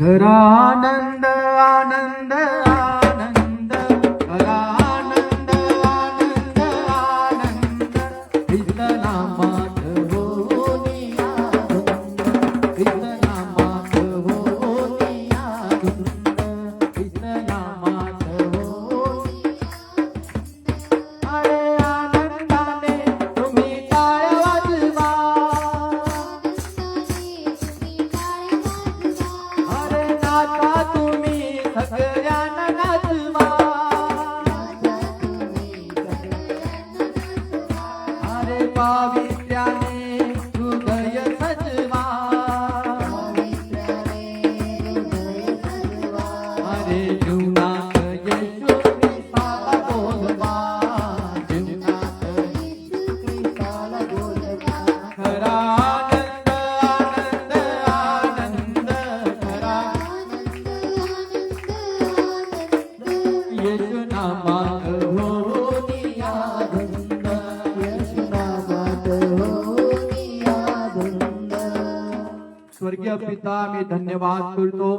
खरा आनंद आनंद आनंद खरा आनंद आनंद आनंद कृष्ण नामात होनी आनंद कृष्ण नामात होनी आनंद कृष्ण नामात होनी अरे आनंदाने तुम्ही टाळ वाजवा अरे नाचा तुम्ही सगळ्यांना नाचवा अरे पावित्र्याने हृदय सजवा अरे जीवनात येशू ख्रिस्ताला बोलवा जीवनात येशू ख्रिस्ताला बोलवा खरा आनंद आनंद आनंद खरा येशू नामात होनी आनंद येशू नामात होनी आनंद स्वर्गीय पिता मी धन्यवाद करतो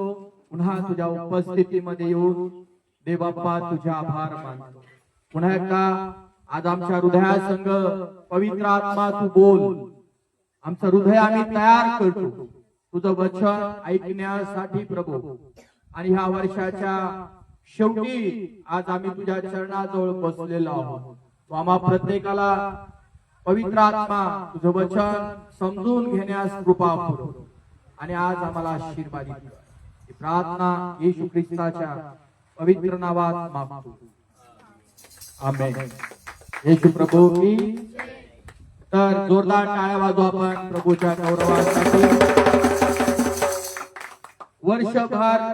पुन्हा तुझ्या उपस्थितीमध्ये येऊन देवबाप्पा तुझे आभार मानतो पुन्हा एकदा आज आमच्या हृदयासंग पवित्र आत्मा तू बोल आमचं हृदय आम्ही तयार करतो तुझं वचन ऐकण्यासाठी प्रभू आणि ह्या वर्षाच्या शेवटी आज आम्ही तुझ्या चरणाजवळ बसलेलो आहोत तू आम्हा प्रत्येकाला पवित्र आत्मा तुझं वचन समजून घेण्यास कृपा करो आणि आज आम्हाला आशीर्वादित कर ही प्रार्थना येशू ख्रिस्ताच्या पवित्र नावात मागतो आमेन येशू प्रभू की तर जोरदार टाळ्या वाजवू आपण प्रभूच्या गौरवासाठी वर्षभर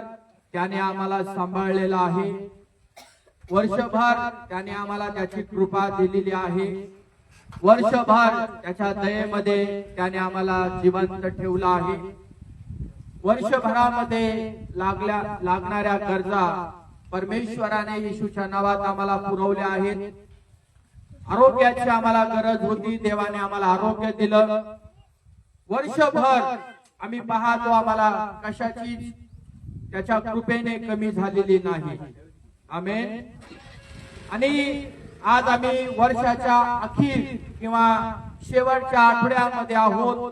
त्याने आम्हाला सांभाळलेला आहे वर्षभर त्याने आम्हाला त्याची कृपा दिलेली आहे वर्षभर त्याच्या दयेमध्ये त्याने आम्हाला जिवंत ठेवलं आहे वर्षभरामध्ये लागणाऱ्या गरजा परमेश्वराने येशूच्या नावात आम्हाला पुरवल्या आहेत आरोग्याची आम्हाला गरज होती देवाने आम्हाला आरोग्य दिलं वर्षभर आम्ही पाहतो आम्हाला कशाची त्याच्या कृपेने कमी झालेली नाही आमेन आणि आज आम्ही वर्षाच्या अखेर किंवा शेवटच्या आठवड्यामध्ये आहोत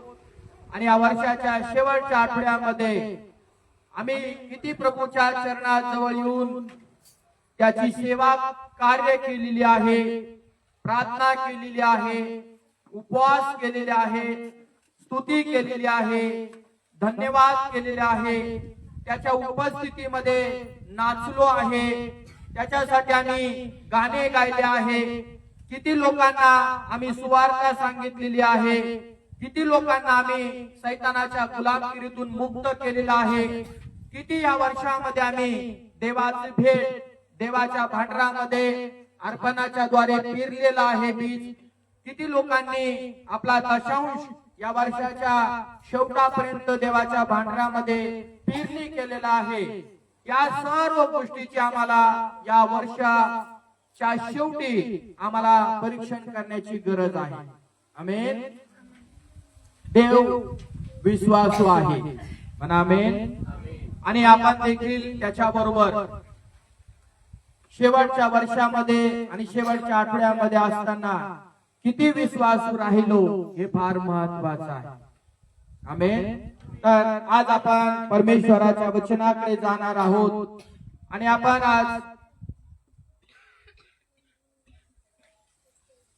आणि या वर्षाच्या शेवटच्या आठवड्यामध्ये आम्ही किती प्रभूच्या चरणाजवळ येऊन त्याची सेवा कार्य केलेली आहे प्रार्थना केलेली आहे उपवास केलेले आहे स्तुती केलेली आहे धन्यवाद केलेले आहे त्याच्या उपस्थितीमध्ये नाचलो आहे त्याच्यासाठी आम्ही गाणे गायले आहे किती लोकांना आम्ही सुवार्ता सांगितलेली आहे किती लोकांना आम्ही सैतानाच्या गुलामगिरीतून मुक्त केलेला आहे किती या वर्षामध्ये आम्ही देवाची भेट देवाच्या भांडारामध्ये अर्पणाच्या द्वारे पेरलेला आहे बीज किती लोकांनी आपला दशांश या वर्षाच्या शेवटापर्यंत देवाच्या भांडारामध्ये पेरणी केलेला आहे या सर्व गोष्टीची आम्हाला या वर्षाच्या शेवटी आम्हाला परीक्षण करण्याची गरज आहे आमेन देव विश्वासू आहे म्हणा आमेन आणि आपण देखील त्याच्या बरोबर शेवटच्या वर्षामध्ये आणि शेवटच्या आठवड्यामध्ये असताना किती विश्वासू राहिलो हे फार महत्वाचं आहे आमेन तर आज आपण परमेश्वराच्या वचनाकडे जाणार आहोत आणि आपण आज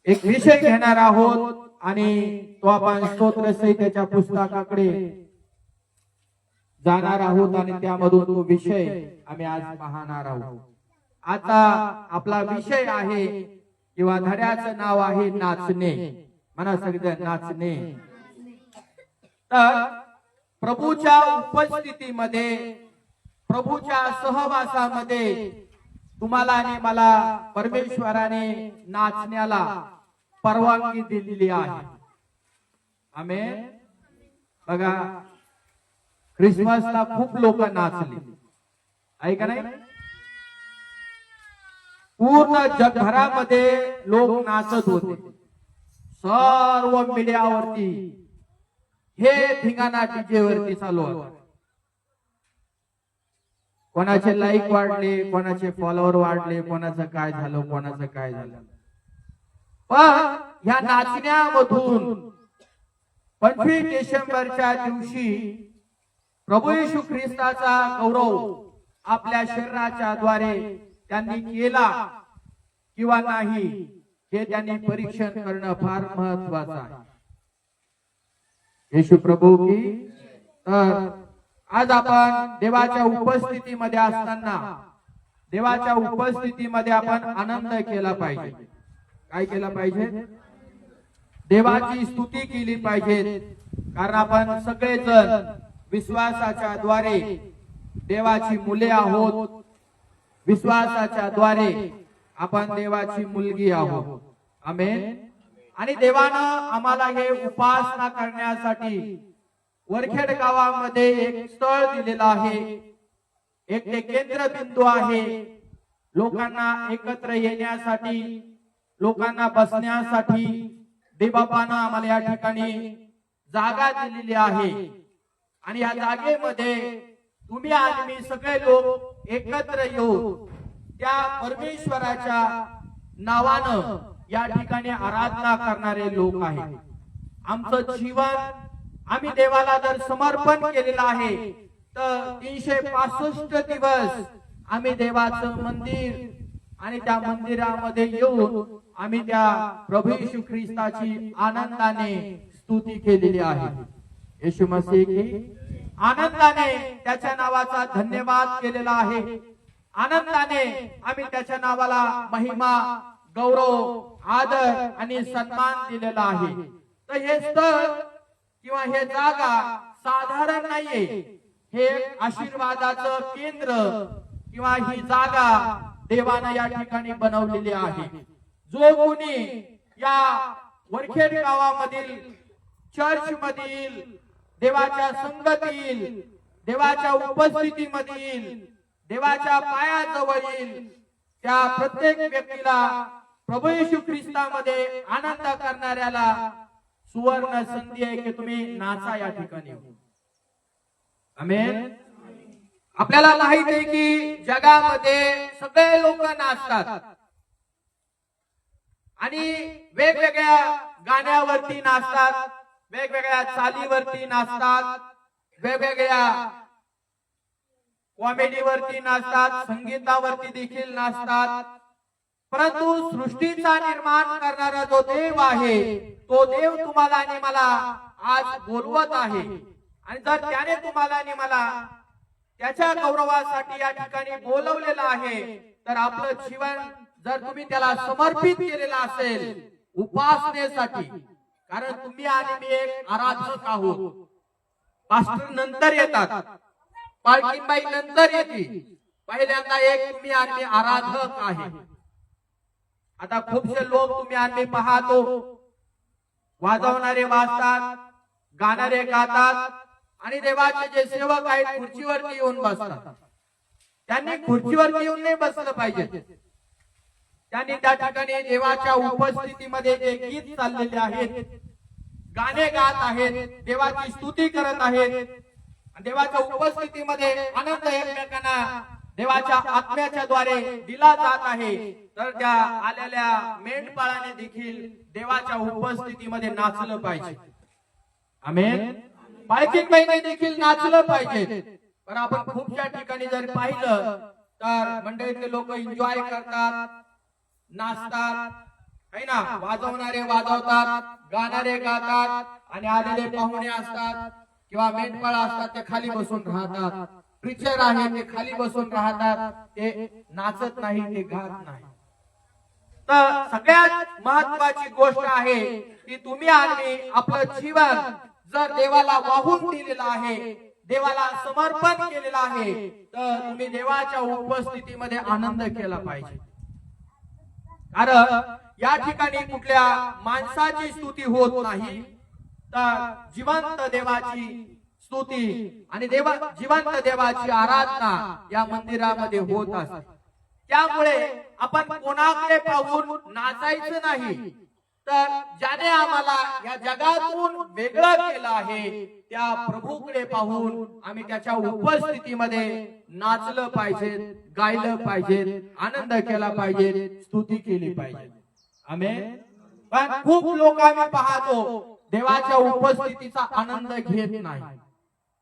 एक विषय घेणार आहोत आणि तो आपण स्तोत्र संहितेच्या पुस्तकाकडे जाणार आहोत आणि त्यामधून तो विषय आम्ही आज पाहणार आहोत आता आपला विषय आहे किंवा धड्याचं नाव आहे नाचणे म्हणा सगळे नाचणे तर प्रभूच्या उपस्थितीमध्ये प्रभूच्या सहवासामध्ये तुम्हाला आणि मला परमेश्वराने नाचण्याला परवानगी दिलेली आहे आमेन बघा ख्रिसमसला खूप लोक नाचले आहे का नाही पूर्ण जगभरामध्ये लोक नाचत होते सर्व मीडियावरती हे धिंगाणा डीजे वरती चालू होता कोणाचे लाईक वाढले, कोणाचे फॉलोअर वाढले, कोणाचं काय झालं, कोणाचं काय झालं. पण ह्या नाचण्यामधून 25 डिसेंबरच्या दिवशी प्रभू येशू ख्रिस्ताचा गौरव आपल्या शरीराच्या द्वारे त्यांनी केला किंवा नाही हे त्यांनी परीक्षण करणं फार महत्वाचं आहे. येशू प्रभू की. तर आज आपण देवाच्या उपस्थितीमध्ये असताना देवाच्या उपस्थितीमध्ये आपण आनंद केला पाहिजे. काय केला पाहिजे? देवाची स्तुती केली पाहिजे. कारण आपण सगळेजण विश्वासाच्या द्वारे देवाची मुले आहोत. विश्वासाच्या द्वारे आपण देवाची मुलगी आहोत. आमेन. आणि देवानं आम्हाला हे उपासना करण्यासाठी वरखेड गावामध्ये एक स्थळ दिलेलं आहे. एक ते केंद्रबिंदू आहे. लोकांना एकत्र येण्यासाठी, लोकांना बसण्यासाठी देवबापानं आम्हाला या ठिकाणी जागा दिलेली आहे. आणि या जागेमध्ये तुम्ही आणि मी सगळे लोक एकत्र येऊ त्या परमेश्वराच्या नावानं या ठिकाणी आराधना करणारे लोक आहेत. आमचं जीवन आम्ही देवाला जर समर्पण केलेलं आहे तर 365 दिवस आम्ही देवाचं मंदिर आणि त्या मंदिरामध्ये येऊन आम्ही त्या प्रभू येशू ख्रिस्ताची आनंदाने स्तुती केलेली आहे. येशू मसीह की. आनंदाने त्याच्या नावाचा धन्यवाद केलेला आहे. आनंदाने आम्ही त्याच्या नावाला महिमा, गौरव, आदर आणि सन्मान दिलेला आहे. तर हे स्थळ किंवा हे जागा साधारण नाहीये. हे आशीर्वादाचं केंद्र किंवा ही जागा देवानं या ठिकाणी बनवलेली आहे. जो कोणी या वरखेड गावामधील चर्च मधील देवाच्या संगतीत, देवाच्या उपस्थितीमधील, देवाच्या पायाजवळ येईल त्या प्रत्येक व्यक्तीला प्रभू येशू ख्रिस्तामध्ये आनंद करणाऱ्याला सुवर्ण संधी आहे की तुम्ही नाचा या ठिकाणी. आमेन. आपल्याला माहित आहे की जगामध्ये सगळे लोक नाचतात आणि वेगवेगळ्या गाण्यावरती नाचतात, वेगवेगळ्या चालीवरती नाचतात, वेगवेगळ्या कॉमेडीवरती नाचतात, संगीतावरती देखील नाचतात. परंतु सृष्टीचा निर्माण करणारा जो देव आहे तो देव तुम्हाला आणि मला आज बोलवत आहे. आणि जर त्याने तुम्हाला आणि मला त्याच्या गौरवासाठी या ठिकाणी बोलवलेलं आहे तर आपलं जीवन जर तुम्ही त्याला समर्पित केलेलं असेल उपासनेसाठी, कारण तुम्ही आणि मी एक आराधक आहोत. पास्टर नंतर येतात, पालखीबाई नंतर येते, पहिल्यांदा एक तुम्ही आणि मी आराधक आहे. आता खूपसे लोक तुम्ही आणि मी पाहतो वाजवणारे वाजतात, गाणारे गातात आणि देवाचे जे सेवक आहेत खुर्चीवरती येऊन बसतात. त्यांनी खुर्चीवरती येऊन नाही बसलं पाहिजे. त्यांनी त्या ठिकाणी देवाच्या उपस्थितीमध्ये जे गीत चाललेले आहेत, गाणे गात आहेत, देवाची स्तुती करत आहेत, देवाच्या उपस्थितीमध्ये आनंद एकमेकांना देवाच्या आत्म्याच्या द्वारे दिला जात आहे. तर त्या आलेल्या मेंढपाळाने देखील देवाच्या उपस्थितीमध्ये नाचलं पाहिजे. आमेन. पालखीबाईने देखील नाचलं पाहिजे. पण आपण खूपशा ठिकाणी जर पाहिलं तर मंडळीतले लोक एन्जॉय करतात, नाचतात, है ना, वाजवणारे वाजवतात, गाणारे गातात आणि आलेले पाहुणे असतात किंवा मेंढपाळ असतात ते खाली बसून राहतात. प्रीचर आहे ते खाली बसून राहतात, ते नाचत नाही, ते गात नाही. तर सगळ्यात महत्वाची गोष्ट आहे की तुम्ही आणि आपलं जीवन जर देवाला वाहून दिलेलं आहे, देवाला समर्पण केलेलं आहे, तर तुम्ही देवाच्या उपस्थितीमध्ये आनंद केला पाहिजे. कारण या ठिकाणी कुठल्या माणसाची स्तुती होत नाही, तर जिवंत देवाची स्तुती आणि जिवंत देवाची आराधना या मंदिरामध्ये होत असते. त्यामुळे आपण कोणाकडे पाहून नाचायचं नाही, तर ज्याने आम्हाला या जगातून वेगळं केलं आहे त्या प्रभूकडे पाहून आम्ही त्याच्या उपस्थितीमध्ये नाचलं पाहिजे, गायलं पाहिजे, आनंद केला पाहिजे, स्तुती केली पाहिजे. आमेन. पण खूप लोक आम्ही पाहतो देवाच्या उपस्थितीचा आनंद घेत नाही,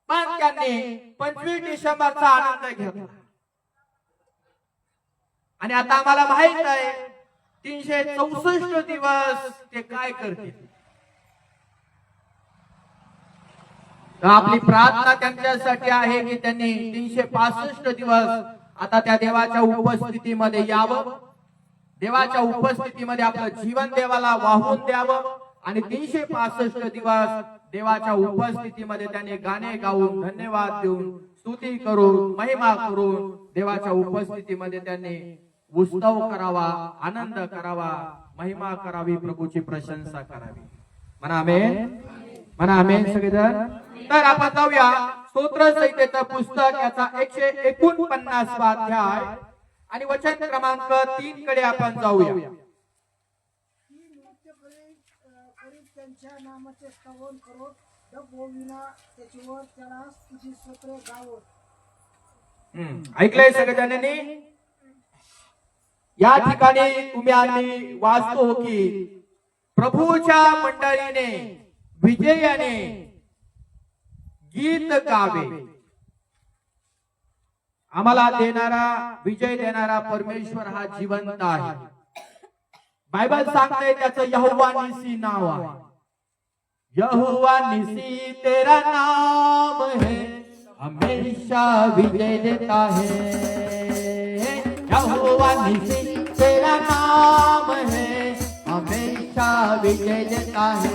पण त्यांनी 25 डिसेंबरचा आनंद घेतला. आणि आता आम्हाला माहित आहे 364 दिवस ते काय करतील. आपली प्रार्थना त्यांच्यासाठी आहे की त्यांनी 365 दिवस आता त्या देवाच्या उपस्थितीमध्ये यावं, देवाच्या उपस्थितीमध्ये आपलं जीवन देवाला वाहून द्यावं आणि 365 दिवस देवाच्या उपस्थितीमध्ये त्यांनी गाणे गाऊन, धन्यवाद देऊन, स्तुती करून, महिमा करून देवाच्या उपस्थितीमध्ये त्यांनी उत्सव करावा, आनंद करावा, महिमा करावी, प्रभूची प्रशंसा करावी. म्हणा आमेन, म्हणा आमेन सगळेजण. तर आपण जाऊया स्तोत्र संहितेचं पुस्तक याचा 149वा अध्याय आणि वचन क्रमांक 3 कडे आपण जाऊया. त्यांच्या नामाचे स्तवन करो, डबोविना त्याच्यावर त्याला स्तुती स्तोत्र गावो. ऐकलंय सगळ्यांनी. या ठिकाणी तुम्ही आम्ही वाचतो की प्रभूच्या मंडळीने विजयाने गीत गावे. आम्हाला देणारा, विजय देणारा परमेश्वर हा जिवंत आहे. बायबल सांगते त्याचं यहोवा निसी नाव आहे. यहोवा निसी तेरा नाम है, हमेशा विजय देता है. यहोवा निसी तेरा नाम है, हमेशा विजय देता है.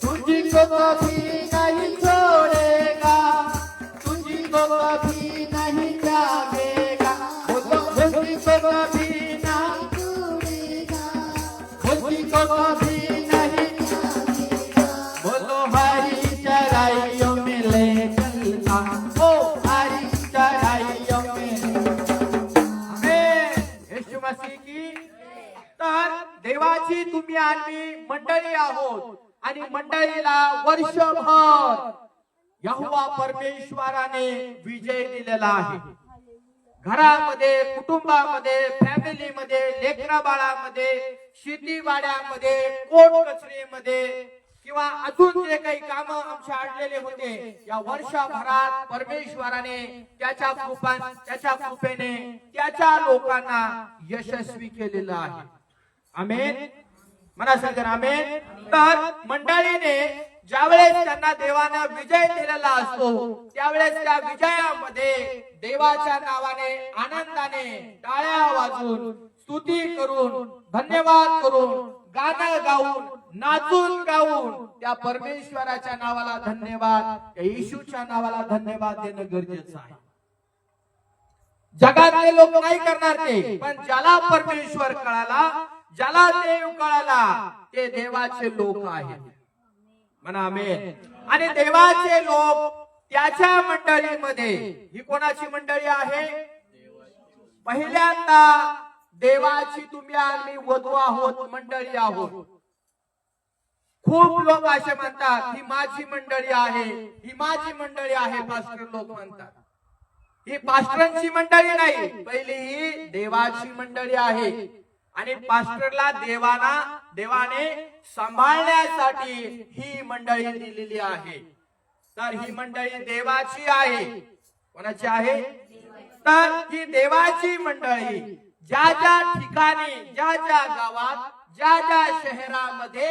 तुझको कभी नहीं छोड़ेगा, तुझको कभी नहीं त्यागेगा. तुझको कभी ना छोड़ेगा, तुझको कभी नहीं त्यागेगा. बोलो हरी चराइयों में ले चलता, ओ हरी चराइयों में. येशू मसीह की. तर देवाची तुम्ही आम्ही मंडळी आहोत आणि मंडळीला वर्षभर यहोवा परमेश्वराने विजय दिलेला आहे. घरामध्ये, कुटुंबामध्ये, फॅमिलीमध्ये, लेकरा बाळामध्ये, शेतीवाड्यामध्ये, कोर्ट कचेरीमध्ये किंवा अजून जे काही काम आमचे अडलेले होते या वर्षभरात परमेश्वराने त्याच्या कृपेने त्याच्या लोकांना यशस्वी केलेलं आहे. आमेन. म्हणा सगळं आमेन. तर मंडळीने ज्यावेळेस त्यांना देवानं विजय दिलेला असतो त्यावेळेस त्या विजयामध्ये देवाच्या नावाने आनंदाने टाळ्या वाजवून, स्तुती करून, धन्यवाद करून, गाणं गाऊन, नाचून गाऊन त्या परमेश्वराच्या नावाला धन्यवाद, त्या येशूच्या नावाला धन्यवाद देणं गरजेचं आहे. जगातले लोक नाही करणार ते, पण ज्याला परमेश्वर कळाला, ज्याला देव कळाला ते देवाचे लोक आहेत. म्हणा आमेन. आणि देवाचे लोक त्याच्या मंडळीमध्ये, ही कोणाची मंडळी आहे? पहिल्यांदा देवाची तुम्ही आम्ही वधू आहोत, मंडळी आहोत. खूप लोक असे म्हणतात ही माझी मंडळी आहे, ही माझी मंडळी आहे. पास्टर लोक म्हणतात ही पास्टरांची मंडळी नाही, पहिली ही देवाची मंडळी आहे. आणि पास्टरला देवाने सांभाळण्यासाठी ही मंडळी दिलेली आहे. तर ही मंडळी देवाची आहे. कोणाची आहे? तर ही देवाची मंडळी ज्या ज्या ठिकाणी, ज्या ज्या गावात, ज्या ज्या शहरामध्ये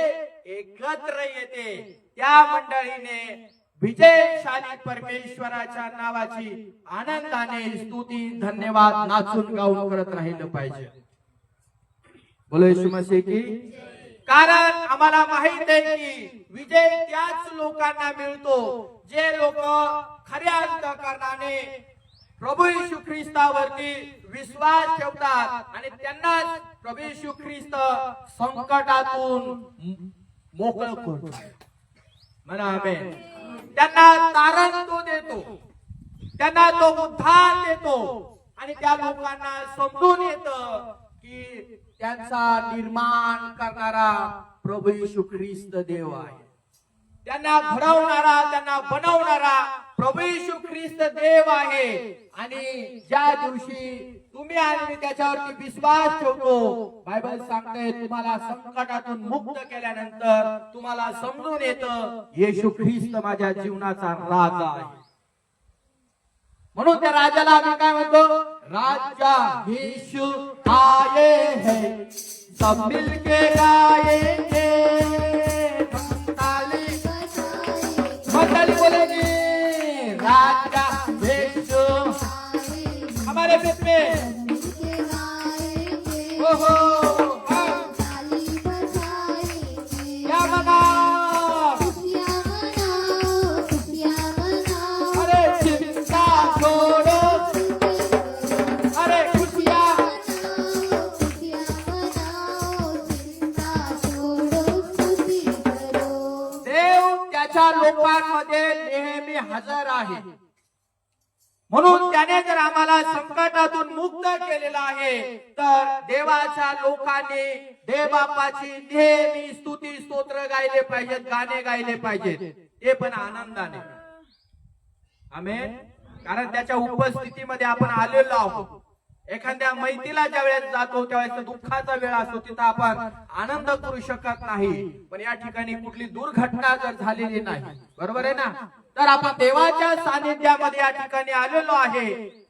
एकत्र येते त्या मंडळीने विजयशाली परमेश्वराच्या नावाची आनंदाने स्तुती, धन्यवाद, नाचून गाऊन करत राहिलं पाहिजे. बोलो येशू मसीह की. कारण आम्हाला माहित आहे की विजय त्याच लोकांना मिळतो जे लोक खऱ्या अंतःकरणाने प्रभू येशू ख्रिस्तावरती विश्वास ठेवतात आणि त्यांना प्रभू येशू ख्रिस्त संकटातून मोकळं करतो. म्हणा आमेन. त्यांना तारण तो देतो, त्यांना तो उद्धार देतो आणि त्या लोकांना समजून येतं की त्यांचा निर्माण करणारा प्रभू येशू ख्रिस्त देव आहे. त्यांना घडवणारा, त्यांना बनवणारा प्रभू येशू ख्रिस्त देव आहे. आणि ज्या दिवशी तुम्ही आणि मी त्याच्यावरती विश्वास ठेवतो, बायबल सांगते तुम्हाला संकटातून मुक्त केल्यानंतर तुम्हाला समजून येतं येशू ख्रिस्त माझ्या जीवनाचा राजा आहे. म्हणून त्या राजाला आम्ही काय म्हणतो, राजा यीशु आए हैं, सब मिलके गाएंगे, ताली बोलेंगे, राजा यीशु हमारे बीच में, ओहो क्या मनाओ, अरे चिंता छोड़ो, अरे खुशियाँ, देव त्याच्या लोकांमध्ये नेहमी हजर आहे. म्हणून त्याने जर आम्हाला संकटातून मुक्त केलेला आहे, तर देवाच्या लोकांनी देवबापाची नेहमी स्तुती स्तोत्र गायले पाहिजेत, गाणे गायले पाहिजेत, ते पण आनंदाने. आमेन. कारण त्याच्या उपस्थितीमध्ये आपण आलेलो आहोत. एखाद्या मैतीला ज्या वेळेस जातो त्यावेळेस दुःखाचा वेळ असतो, तिथं आपण आनंद करू शकत नाही. पण या ठिकाणी कुठली दुर्घटना जर झालेली नाही, बरोबर आहे ना, तर आपण देवाच्या सानिध्यामध्ये या ठिकाणी आलेलो आहे.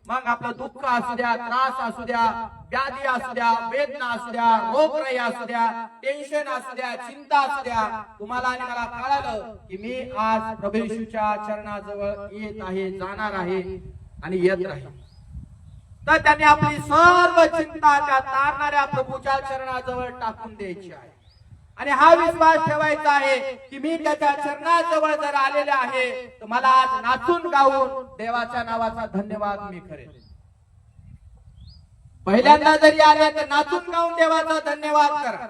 मग आपलं दुःख असू द्या, त्रास असू द्या, व्याधी असू द्या, वेदना असू द्या, रोगराई असू द्या, टेन्शन असू द्या, चिंता असू द्या, तुम्हाला आणि मला कळालं की मी आज प्रभू येशूच्या चरणाजवळ येत आहे, जाणार आहे आणि येत राहील. तर त्यांनी आपली सर्व चिंता त्या तारणाऱ्या प्रभूच्या चरणाजवळ टाकून द्यायची आहे. आणि हा विश्वास ठेवायचा आहे की मी त्याच्या चरणाजवळ जर आलेले आहे, तर मला आज नाचून गाऊन देवाच्या नावाचा धन्यवाद मी करेन. पहिल्यांदा जरी आले तर नाचून गाऊन देवाचा धन्यवाद करा.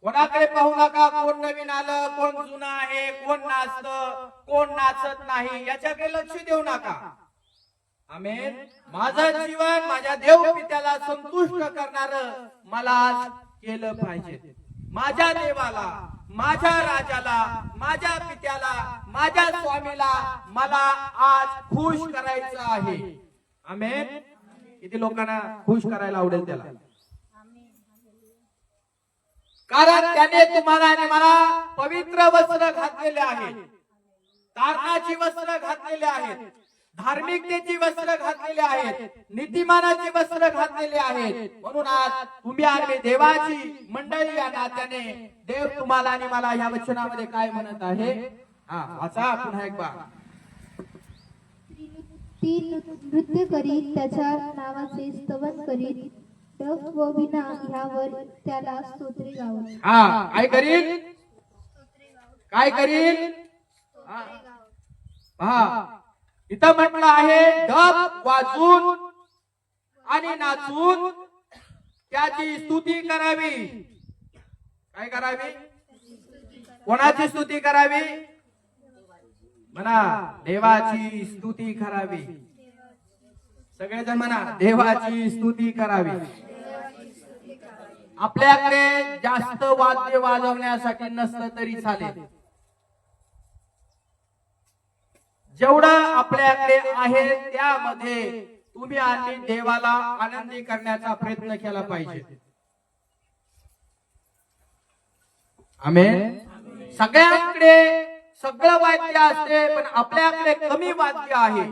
कोणाकडे पाहू नका, कोण नवीन आलं, कोण जुनं आहे, कोण नाचतं, कोण नाचत नाही, याच्याकडे लक्ष देऊ नका. आमेन. माझं जीवन माझ्या देव पित्याला संतुष्ट करणार मला केलं पाहिजे. माझ्या देवाला, माझ्या राजाला, माझ्या पित्याला, माझ्या स्वामीला मला आज खुश करायचं आहे. आमेन. किती लोकांना खुश करायला आवडेल त्याला? कारण त्याने तुम्हाला आणि मला पवित्र वस्त्र घातलेले आहे, तारणाची वस्त्र घातलेले आहेत, धार्मिकतेची वस्त्र घातलेली आहेत, नीतिमानाची वस्त्र घातलेली आहेत. म्हणून आज तुम्ही आणि देवाची मंडळी या नात्याने देव तुम्हाला आणि मला या वचनामध्ये काय म्हणत आहे? वाचा पुन्हा एक बार. ती नृत्य करीत त्याच्या नावाचे स्तवन करीत, डफ व वीणा ह्यावर त्याला स्तोत्रे गावत. काय करील? काय करील? इथं म्हटलं आहे डफ वाजून आणि नाचून त्याची स्तुती करावी. काय करावी? कोणाची स्तुती करावी? म्हणा, देवाची स्तुती करावी. सगळेजण म्हणा, देवाची स्तुती करावी. आपल्याकडे जास्त वाद्य वाजवण्यासाठी नसलं तरी चालेल. जेवढं आपल्याकडे आहे त्यामध्ये तुम्ही आणि देवाला आनंदी करण्याचा प्रयत्न केला पाहिजे. आमेन. सगळ्यांकडे सगळं वाद्य असते, पण आपल्याकडे कमी वाद्य आहे.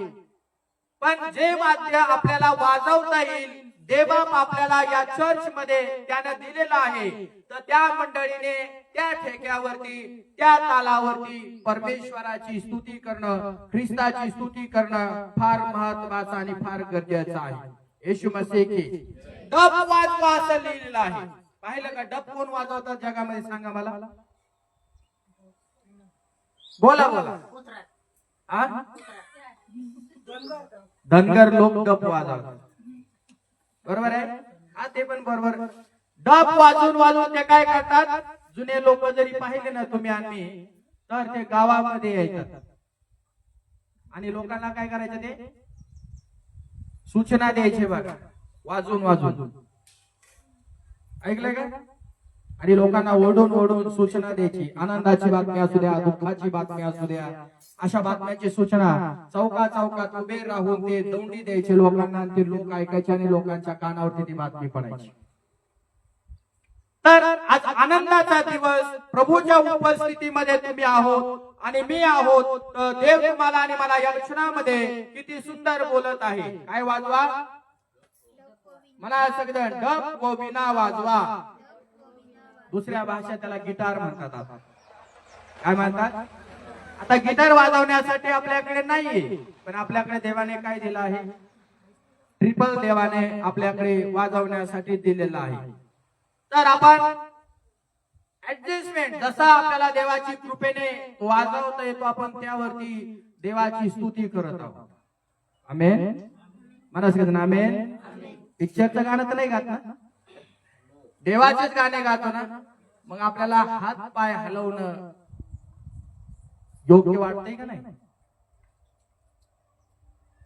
पण जे वाद्य आपल्याला वाजवता येईल, देवबाप आपल्याला या चर्च मध्ये त्याने दिलेलं आहे, तर त्या मंडळीने त्या ठेक्यावरती, त्या तालावरती परमेश्वराची स्तुती करणं, ख्रिस्ताची स्तुती करणं फार महत्वाचं आणि फार गरजेचं आहे. येशू मसीह की डब वाजवा असं लिहिलेलं आहे. पाहिलं का? डब कोण वाजवतात जगामध्ये? सांगा मला. बोला बोला. धनगर लोक डब वाजवतात, बरोबर आहे? ते पण बरोबर. डब वाजून वाजून ते काय करतात? जुने लोक जरी पाहिले ना तुम्ही आणि तर ते गावामध्ये यायचं आणि लोकांना काय करायचं? ते सूचना द्यायचे बघा, वाजून वाजून. ऐकलंय का? आणि लोकांना ओढून ओढून सूचना द्यायची, आनंदाची बातमी असू द्या, दुःखाची बातमी असू द्या, अशा बातम्यांची सूचना चौका चौकात उभे राहून ते दौंडी द्यायचे लोकांना, आणि ते लोक ऐकायचे आणि लोकांच्या कानावरती ती बातमी पडायची. तर आज आनंदाचा दिवस, प्रभूच्या उपस्थितीमध्ये तुम्ही आहोत आणि मी आहोत. तर देव तुम्हाला आणि मला या वचनामध्ये किती सुंदर बोलत आहे. काय वाजवा? मला सगळं डब व वीणा वाजवा. दुसऱ्या भाषेत त्याला गिटार म्हणतात. काय म्हणतात? आता गिटार वाजवण्यासाठी आपल्याकडे नाहीये, पण आपल्याकडे देवाने काय दिलं आहे? ट्रिपल देवाने आपल्याकडे वाजवण्यासाठी दिलेलं आहे. तर आपण ऍडजस्टमेंट, जसा आपल्याला देवाची कृपेने वाजवता येतो, आपण त्यावरती देवाची स्तुती करत आहोत. आमेन. मला सांगा आमेन. पिक्चरचं गाणं तर नाही गात ना, देवाचेच गाणे गातो ना. मग आपल्याला हात पाय हलवणं योग्य वाटतंय का नाही?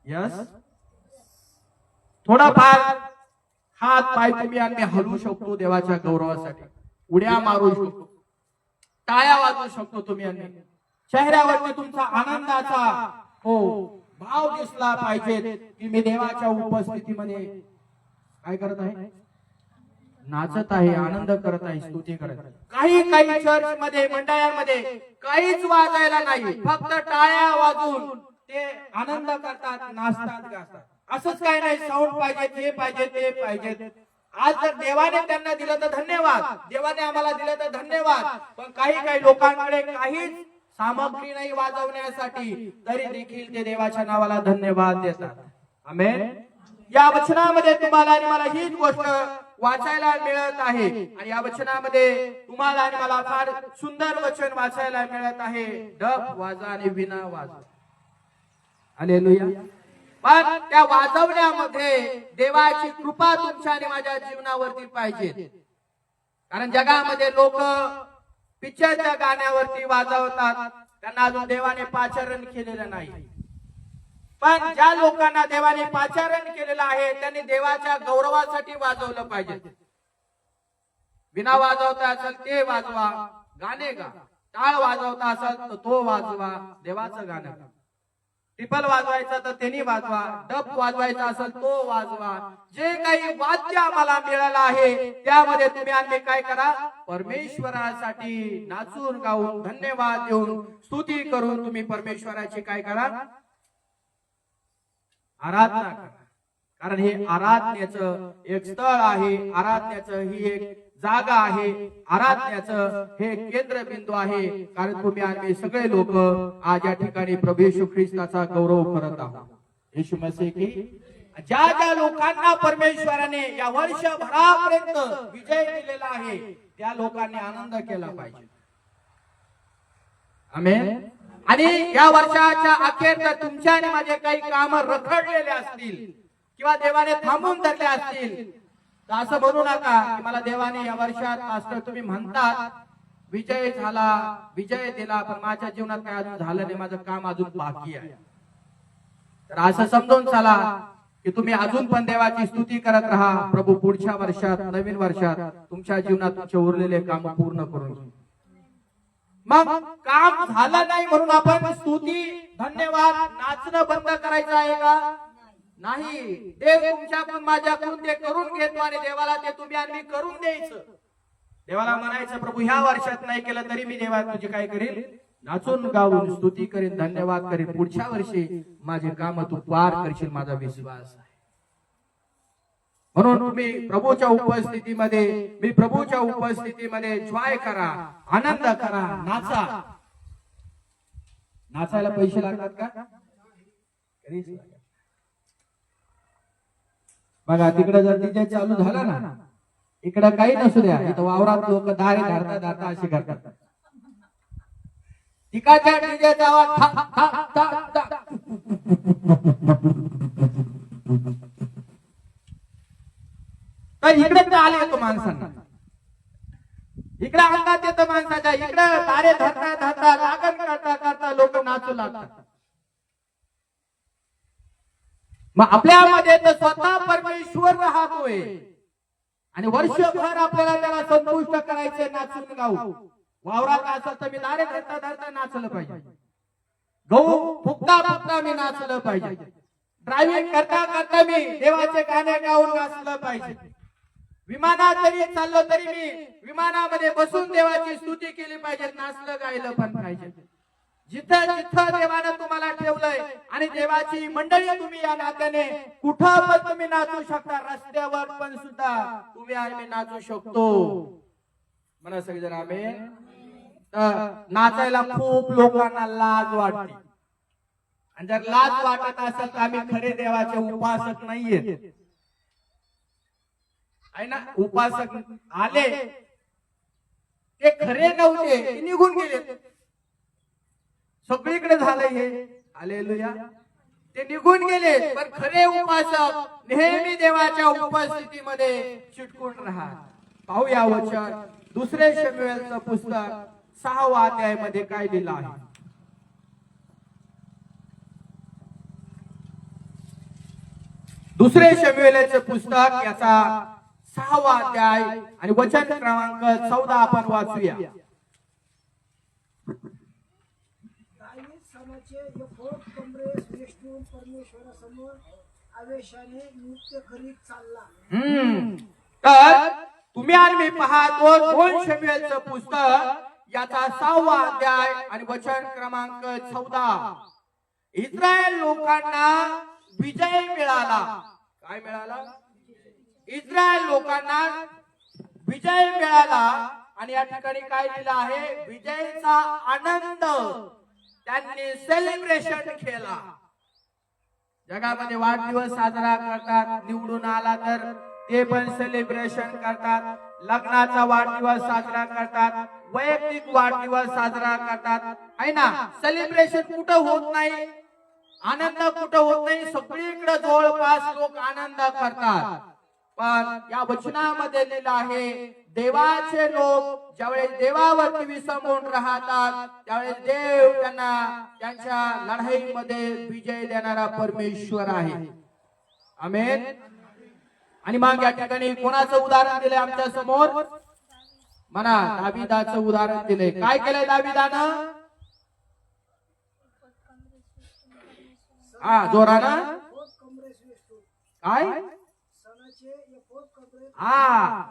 यस. थोडाफार हात पाय तुम्ही आम्ही हलवू शकतो देवाच्या गौरवासाठी, उड्या मारू शकतो, टाळ्या वाजवू शकतो तुम्ही आम्ही. चेहऱ्यावरती तुमचा आनंदाचा हो भाव दिसला पाहिजे की मी देवाच्या उपस्थितीमध्ये काय करत आहे? नाचत आहे, आनंद करत आहे, स्तुती करत आहे. काही चर्च मध्ये, मंडळांमध्ये काहीच वाजायला नाही, फक्त टाळ्या वाजवून ते आनंद करतात, नाचतात, गातात. असंच काही नाही, साऊंड पाहिजे, ते पाहिजे, ते पाहिजे. आज जर देवाने त्यांना दिलं तर धन्यवाद, देवाने आम्हाला दिलं तर धन्यवाद. पण काही लोकांकडे काहीच सामग्री नाही वाजवण्यासाठी, तरी देखील ते देवाच्या नावाला धन्यवाद देतात. आमेन. या वचनामध्ये तुम्हाला आणि मला हीच गोष्ट वाचायला मिळत आहे, आणि या वचनामध्ये तुम्हाला आणि मला फार सुंदर वचन वाचायला मिळत आहे. डफ वाजा आणि वीणा वाजा. हालेलुया. पण त्या वाजवण्यामध्ये देवाची कृपा तुमच्या आणि माझ्या जीवनावरती पाहिजे. कारण जगामध्ये लोक पिक्चरच्या गाण्यावरती वाजवतात, त्यांना अजून देवाने पाचारण केलेलं नाही. पण ज्या लोकांना देवाने पाचारण केलेलं आहे त्यांनी देवाच्या गौरवासाठी वाजवलं पाहिजे. विना वाजवता असेल ते वाजवा, गाणे गा. टाळ वाजवता असेल तर तो वाजवा, देवाचं गाणं गा. टिपल वाजवायचं तर त्यांनी वाजवा, डब वाजवायचा असेल तो वाजवा. जे काही वाद्य आम्हाला मिळालं आहे त्यामध्ये तुम्ही आम्ही काय करा? परमेश्वरासाठी नाचून गाऊन धन्यवाद देऊन स्तुती करून तुम्ही परमेश्वराची काय करा? आराधना करा. कारण हे आराधनेचं एक स्थळ आहे, आराधनेचं ही एक जागा आहे, आराधनेचं हे केंद्रबिंदू आहे. कारण तुम्ही आम्ही सगळे लोक आज या ठिकाणी प्रभू येशू ख्रिस्ताचा गौरव करत आहोत. येशू मसीह की ज्या ज्या लोकांना परमेश्वराने या वर्षभरापर्यंत विजय दिलेला आहे त्या लोकांनी आनंद केला पाहिजे. आमेन. आणि या वर्षाच्या अखेर जर तुमच्या आणि माझे काही काम रखडलेले असतील किंवा देवाने थांबून धरले असतील तर असं म्हणू नका की मला देवाने या वर्षात असं तुम्ही म्हणतात विजय झाला, विजय दिला, पण माझ्या जीवनात काय अजून झालं नाही, माझं काम अजून बाकी आहे. तर असं समजून चला की तुम्ही अजून पण देवाची स्तुती करत राहा. प्रभू पुढच्या वर्षात, नवीन वर्षात तुमच्या जीवनात तुमचे उरलेले काम पूर्ण करून घेईल. मग काम झालं नाही म्हणून आपण स्तुती, धन्यवाद, नाचणं बंद करायचं आहे का? नाही. देव तुमच्याकडून माझ्याकडून ते करून घेतो आणि देवाला ते तुम्ही आणि मी करून द्यायचं. देवाला म्हणायचं प्रभू ह्या वर्षात नाही केलं तरी मी देवा तुझी काय करेल? नाचून गाऊन स्तुती करेन, धन्यवाद करेन. पुढच्या वर्षी माझे काम तू पार करशील, माझा विश्वास आहे. म्हणून तुम्ही प्रभूच्या उपस्थितीमध्ये, मी प्रभूच्या उपस्थितीमध्ये जॉय करा, आनंद करा, नाचा. नाचायला पैसे लागतात का? बघा तिकडे जर डीजे चालू झाला ना, इकडे काही नसू द्या, इथं वावरात लोक दारे धारता धारता अशी करतात. तिकडच्या डीजेचा आवाज तर इकडे तर आले येतो माणसांना, इकडे अंगात येतो माणसाच्या, इकडे तारे धरता धरता लागण करता करता लोक नाचू लागतात. मग आपल्यामध्ये तर स्वतः परमेश्वर राहतोय, आणि वर्षभर आपल्याला त्याला संतुष्ट करायचे, नाचून गाऊ. वावरात असेल तर मी दारे धरता धरता नाचलं पाहिजे, गहू फुकता फुकता मी नाचलं पाहिजे, ड्रायव्हिंग करता करता मी देवाचे गाणे गाऊन नाचलं पाहिजे, विमानात जरी चाललो तरी मी विमानामध्ये बसून देवाची स्तुती केली पाहिजे, नाचलं गायलं पण पाहिजे. जिथं जिथं देवानं तुम्हाला ठेवलंय आणि देवाची मंडळी तुम्ही या नात्याने कुठं पण तुम्ही नाचू शकता, रस्त्यावर पण सुद्धा तुम्ही आम्ही नाचू शकतो. म्हणा सगळेजण आमेन. नाचायला खूप लोकांना लाज वाटते, आणि जर लाज वाटत असेल तर आम्ही खरे देवाचे उपासक नाहीये. आहे ना, उपासक आले ते खरे नव्हते, ते निघून गेले. सगळीकडे झालंय हे, हालेलुया. ते निघून गेले, पण खरे उपासक नेहमी देवाच्या उपस्थितीमध्ये चिटकून राहा. पाहूया वचन दुसरे शमूएलचं पुस्तक 6व्या अध्यायामध्ये काय लिहिलं आहे. दुसरे शमूएलचे पुस्तक याचा 6वा अध्याय आणि वचन क्रमांक 14 आपण वाचूया. दावीद सणाचे एफोद कमरेस वेष्टून परमेश्वरासमोर आवेशाने नृत्य करीत चालला. तर तुम्ही आणि मी पाहतो 2 शमूएलचं पुस्तक याचा 6वा अध्याय आणि वचन क्रमांक 14. इस्रायल लोकांना विजय मिळाला. काय मिळाला? इस्रायल लोकांना विजय मिळाला. आणि या ठिकाणी काय लिहिलं आहे? विजयाचा आनंद त्यांनी सेलिब्रेशन केला. जगामध्ये वाढदिवस साजरा करतात, निवडून आला तर ते पण सेलिब्रेशन करतात, लग्नाचा वाढदिवस साजरा करतात, वैयक्तिक वाढदिवस साजरा करतात, आहे ना. सेलिब्रेशन कुठं होत नाही, आनंद कुठं होत नाही, सगळीकडे जवळपास लोक आनंद करतात. पण या वचनामध्ये लिहिलं आहे, देवाचे लोक ज्यावेळेस देवावरती विसंबून राहतात त्यावेळेस देव त्यांना त्यांच्या लढाईमध्ये विजय देणारा परमेश्वर आहे. आमेन. आणि मग या ठिकाणी कोणाचं उदाहरण दिलंय आमच्या समोर? म्हणा, दाविदाचं उदाहरण दिलंय. काय केलंय दाविदानं? हा, जोरानं काय? हा,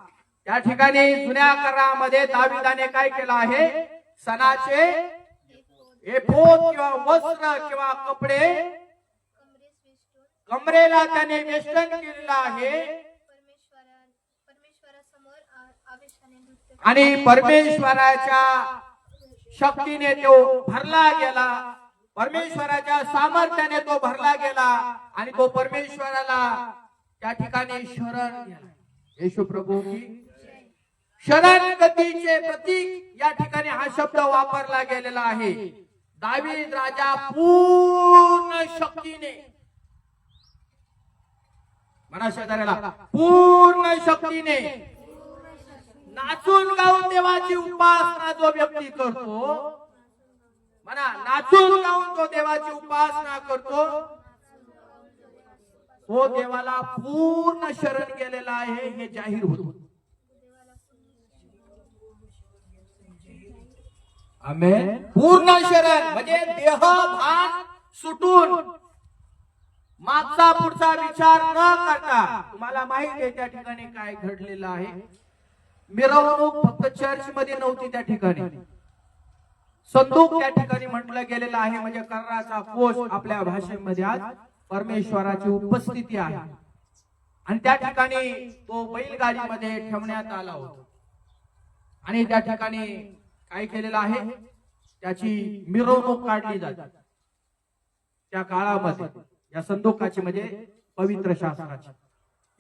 त्या ठिकाणी जुन्या करारामध्ये दाविदाने काय केलं आहे? सणाचे एफोद किंवा वस्त्र किंवा कपडे कमरेला त्याने वेष्टन केलेलं आहे आणि परमेश्वराच्या शक्तीने तो भरला गेला, परमेश्वराच्या सामर्थ्याने तो भरला गेला आणि तो परमेश्वराला त्या ठिकाणी शरण गेला. येशू प्रभू की शरणगतीचे प्रतीक या ठिकाणी हा शब्द वापरला गेलेला आहे. दावीद राजा पूर्ण शक्तीने, म्हणा शेजाऱ्याला, पूर्ण शक्तीने नाचून गाऊन देवाची उपासना जो व्यक्ती करतो, म्हणा, नाचून गाऊन तो देवाची उपासना करतो, तो देवाला पूर्ण शरण गेलेला आहे हे जाहीर होतो. आमेन. पूर्ण शरण म्हणजे देह भान सुटून मागचा पुढचा विचार न करता. तुम्हाला माहित आहे त्या ठिकाणी काय घडलेलं आहे? मिरवणूक फक्त चर्च मध्ये नव्हती, त्या ठिकाणी संदूक त्या ठिकाणी म्हटलं गेलेलं आहे, म्हणजे कर्णाचा कोश आपल्या भाषेमध्ये आज परमेश्वराची उपस्थिती आहे. आणि त्या ठिकाणी तो बैलगाडीमध्ये ठेवण्यात आला होता आणि त्या ठिकाणी काय केलेलं आहे? त्याची मिरवणूक काढली जाते. त्या काळामध्ये या संदूकाची म्हणजे पवित्र शास्त्राची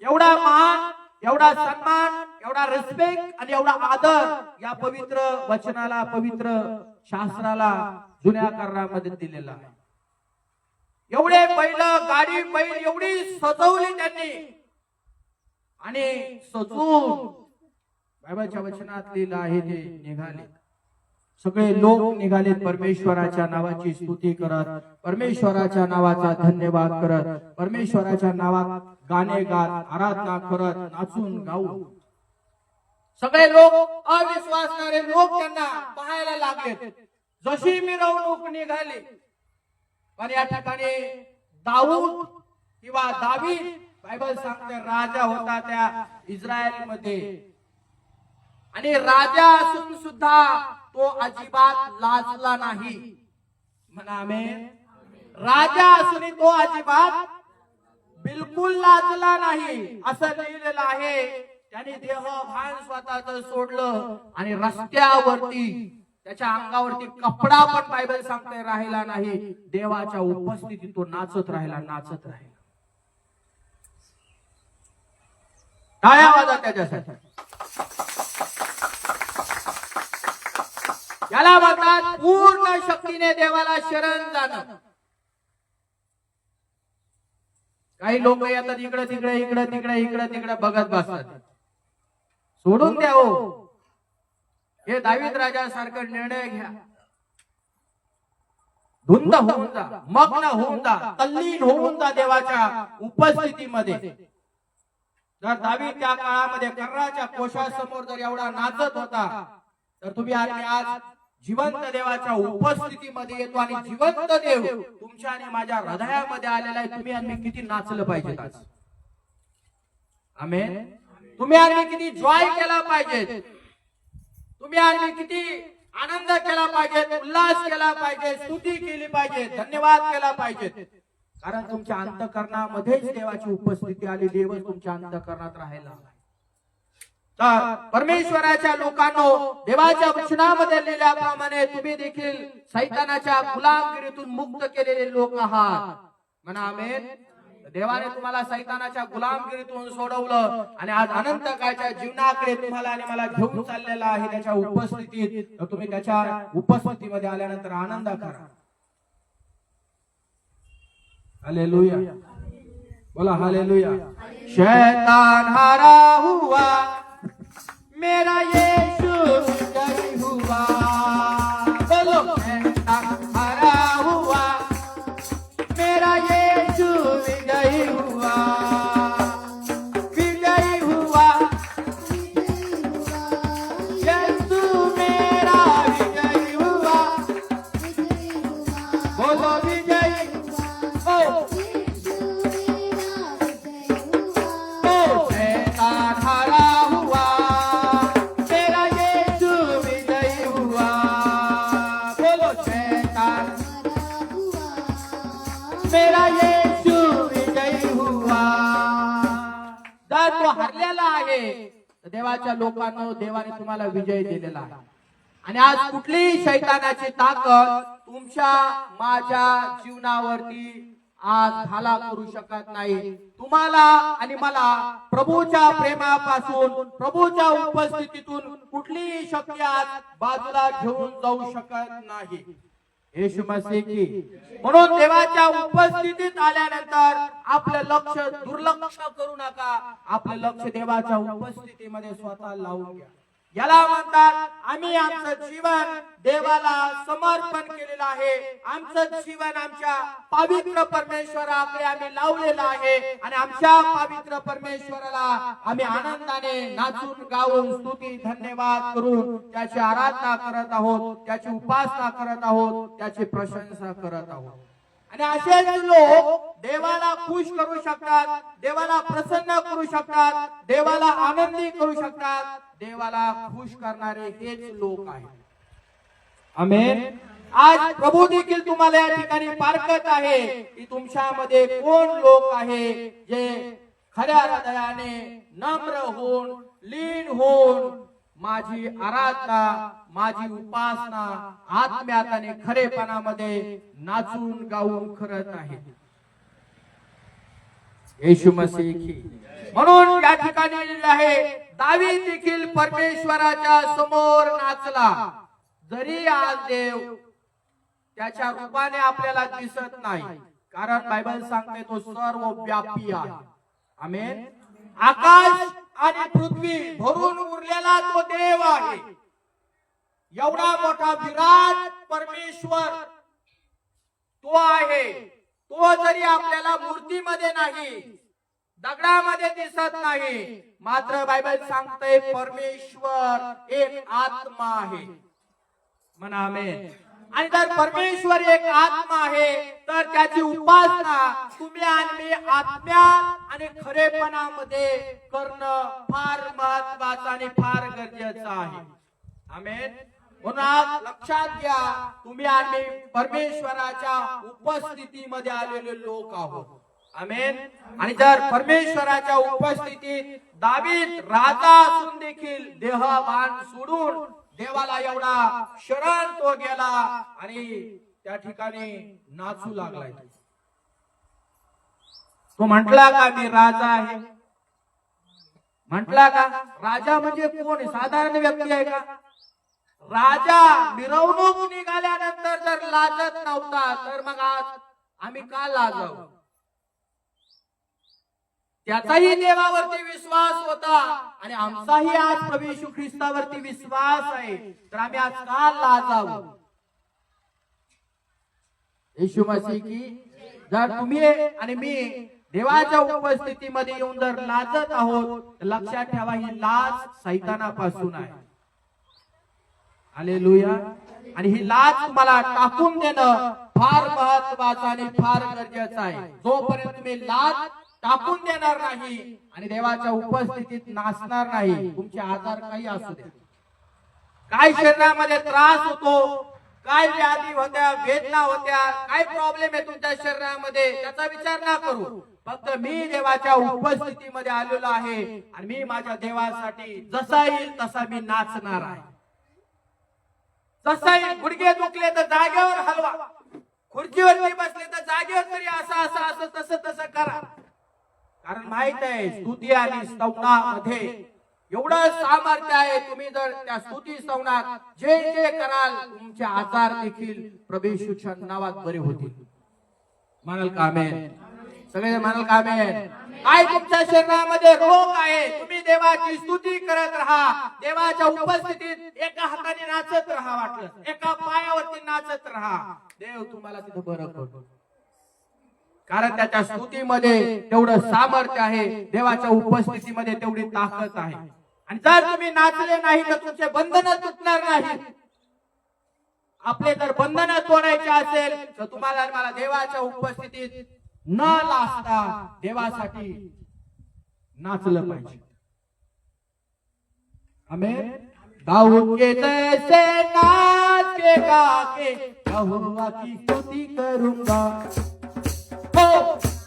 एवढा मान, एवढा सन्मान, एवढा रिस्पेक्ट आणि एवढा आदर या पवित्र वचनाला, पवित्र शास्त्राला जुन्या करारामध्ये दिलेला आहे. एवढे बैल, गाडी बैल एवढी सजवली त्यांनी आणि सजून बायबलच्या वचनात लिहिलं आहे ते निघाले. सगळे लोक निघाले परमेश्वराच्या नावाची स्तुती करत, परमेश्वराच्या नावाचा धन्यवाद करत, परमेश्वराच्या नावात गाणे गात, आराधना करत, नाचून गाऊ. सगळे लोक, अविश्वासणारे लोक त्यांना पाहायला लागले. जशी मिरवणूक निघाली, पण या ठिकाणी दाऊद किंवा दावीद, बायबल सांगते राजा होता त्या इस्रायल मध्ये, आणि राजा असून सुद्धा तो अजिबात लाजला नाही. म्हणा आमेन. राजा असून तो अजिबात बिलकुल लाजला नाही. असं लिहिलेलं आहे, त्याने देहभान स्वतःच सोडलं आणि रस्त्यावरती त्याच्या अंगावरती कपडा पण बायबल सांगते राहिला नाही. देवाच्या उपस्थितीत तो नाचत राहिला, नाचत राहिला. टाळ्या वाजवा त्याच्यासाठी. याला म्हणतात पूर्ण शक्तीने देवाला शरण जाणं. काही लोक येतात इकडे तिकडे इकडे तिकडे इकडे तिकडे बघत बसतात. सोडून द्या हो. हे दावीद राजासारखं निर्णय घ्या. धुंद होऊन जा, मग्न होऊन जा, तल्लीन होऊन जा देवाच्या उपस्थितीमध्ये. जर दावीद त्या काळामध्ये कर्णाच्या कोशासमोर जर एवढा नाचत होता, तर तुम्ही आज जिवंत देवाच्या उपस्थितीमध्ये येतो आणि जिवंत देव तुमच्या आणि माझ्या हृदयामध्ये आलेला आहे. तुम्ही आणि मी किती नाचलं पाहिजे आज. आमेन. तुम्ही आणि मी किती जॉय केला पाहिजे. तुम्ही आणि मी किती आनंद केला पाहिजे, उल्हास केला पाहिजे, स्तुती केली पाहिजे, धन्यवाद केला पाहिजे. कारण तुमच्या अंतःकरणामध्येच देवाची उपस्थिती आली. देवच तुमच्या अंतःकरणात राहिला. तर परमेश्वराच्या लोकांनो, देवाच्या वचनामध्ये लिहिल्याप्रमाणे तुम्ही देखील सैतानाच्या गुलामगिरीतून मुक्त केलेले लोक आहात. म्हणा आमेन. देवाने तुम्हाला सैतानाच्या गुलामगिरीतून सोडवलं आणि आज अनंत काळच्या जीवनाकडे तुम्हाला आणि मला घेऊन चाललेला आहे त्याच्या उपस्थितीत. तर तुम्ही त्याच्या उपस्थितीमध्ये आल्यानंतर आनंद करा. हालेलुया. बोला हालेलुया. शैतान हारा हुआ, मेरा यीशु विजयी हुआ. बोलो शैतान हारा हुआ, मेरा यीशु विजयी हुआ. विजयी हुआ, यीशु मेरा विजयी हुआ. बोलो विजयी. ओ शैतान हारा हुआ, मेरा यीशु विजयी हुआ. बोलो शैतान मेरा यीशु विजयी हुआ. जर तो हरलेला आहे, तर देवाच्या लोकांना देवाने तुम्हाला विजय दिलेला आहे. आणि आज कुठलीही शैतानाची ताकद तुमच्या माझ्या जीवनावरती आज हल्ला करू शकत नाही. तुम्हाला आणि मला प्रभूच्या प्रेमापासून, प्रभूच्या उपस्थितीतून कुठलीही शक्ती आज बाजूला घेऊन जाऊ शकत नाही. येशू मसीह की. म्हणून देवाच्या उपस्थितीत आल्यानंतर आपलं लक्ष दुर्लक्ष करू नका. आपलं लक्ष देवाच्या उपस्थितीमध्ये स्वतः लावून घ्या. याला म्हणतात आम्ही आमचं जीवन देवाला समर्पण केलेलं आहे. आमचं जीवन आमच्या पवित्र परमेश्वराकडे आम्ही लावलेलं आहे आणि आमच्या पवित्र परमेश्वराला आम्ही आनंदाने नाचून गाऊन स्तुती धन्यवाद करून त्याची आराधना करत आहोत, त्याची उपासना करत आहोत, त्याची प्रशंसा करत आहोत. आणि असेच लोक देवाला खुश करू शकतात, देवाला प्रसन्न करू शकतात, देवाला आनंदी करू शकतात. देवाला खुश करणारे हेच लोक आहेत. आमेन. आज प्रभू देखील तुम्हाला या ठिकाणी पारखत आहे की तुमच्यामध्ये कोण लोक आहे जे खऱ्या हृदयाने नम्र होऊन, लीन होऊन माझी आराधना, माझी उपासना आत्म्यात आणि खरेपणामध्ये नाचून गाऊन करत आहे. येशू मसीह की. म्हणून या ठिकाणी लिहिलेलं आहे दावीद देखील परमेश्वराच्या समोर नाचला. जरी आज देव त्याच्या रूपाने आपल्याला दिसत नाही, कारण बायबल सांगते तो सर्व व्यापी आहे. आमेन. आकाश आणि पृथ्वी भरून उरलेला तो देव आहे. एवढा मोठा विराट परमेश्वर तो आहे. तो जरी आपल्याला मूर्तीमध्ये नाही दगडामध्ये दिसत नाही, मात्र बायबल सांगते परमेश्वर एक आत्मा आहे. म्हणा आमेन. आणि जर परमेश्वर एक आत्मा आहे तर त्याची उपासना तुम्ही आणि मी आत्म्यात आणि खरेपणामध्ये करणं फार महत्वाचं आणि फार गरजेचं आहे. आमेन. म्हणून आज लक्षात घ्या, तुम्ही आणि मी परमेश्वराच्या उपस्थितीमध्ये आलेले लोक आहोत. आमेन. आणि जर परमेश्वराच्या उपस्थितीत दावीद राजा असून देखील देहभान सोडून देवाला एवढा शरण तो गेला आणि त्या ठिकाणी नाचू लागलाय. तो म्हटला का मी राजा आहे? म्हटला का? राजा म्हणजे कोण? साधारण व्यक्ती आहे का? राजा मिरवणूक निघाल्यानंतर जर लाजत नव्हता तर मग आज आम्ही का लाजावं? त्याचाही देवावरती विश्वास होता आणि आमचाही आज प्रभू येशू ख्रिस्तावरती विश्वास आहे, तर आम्ही आज का लाजावं? येशू मसीह की जर तुम्ही आणि मी देवाच्या उपस्थितीमध्ये येऊन जर लाजत आहोत तर लक्षात ठेवा, ही लाज सैतानापासून आहे. हालेलुया. आणि ही लाज तुम्हाला टाकून देणं फार महत्वाचं आणि फार गरजेचं आहे. जोपर्यंत तुम्ही लाज टाकून देणार नाही आणि देवाच्या उपस्थितीत नाचणार नाही, तुमचे आजार काही असू दे, काय शरीरामध्ये त्रास होतो, काय व्याधी होत्या, वेदना होत्या, काय प्रॉब्लेम आहे तुमच्या शरीरामध्ये, त्याचा विचार ना करू. फक्त मी देवाच्या उपस्थितीमध्ये आलेलो आहे आणि मी माझ्या देवासाठी जसा येईल तसा मी नाचणार आहे. जसा येईल, गुडघे दुखले तर जागेवर हलवा, खुर्चीवरती बसले तर जागेवर तरी असं तसं तसं करा. कारण माहित आहे स्तुती आणि स्तवनामध्ये एवढं सामर्थ्य आहे. तुम्ही जर त्या स्तुती स्तवनात जे जे कराल तुमचे आजार देखील प्रभू येशूच्या नावात बरे होतील. म्हणाल का आमेन? सगळे म्हणाल का आमेन? काय तुमच्या शरीरामध्ये रोग आहे, तुम्ही देवाची स्तुती करत राहा. देवाच्या उपस्थितीत एका हाताने नाचत राहा, वाटलं एका पायावरती नाचत राहा, देव तुम्हाला तिथं बरं करतो. कारण त्याच्या स्तुतीमध्ये तेवढं सामर्थ्य आहे, देवाच्या उपस्थितीमध्ये तेवढी ताकद आहे. आणि जर तुम्ही नाचले नाही तर तुमचे बंधन तुटणार नाही. आपले जर बंधन तोडायचे असेल तर तुम्हाला मला देवाच्या उपस्थितीत न लाजता देवासाठी नाचलं पाहिजे. आमेन. दाऊद के जैसे नाच के गा के यहोवा की स्तुति करूंगा,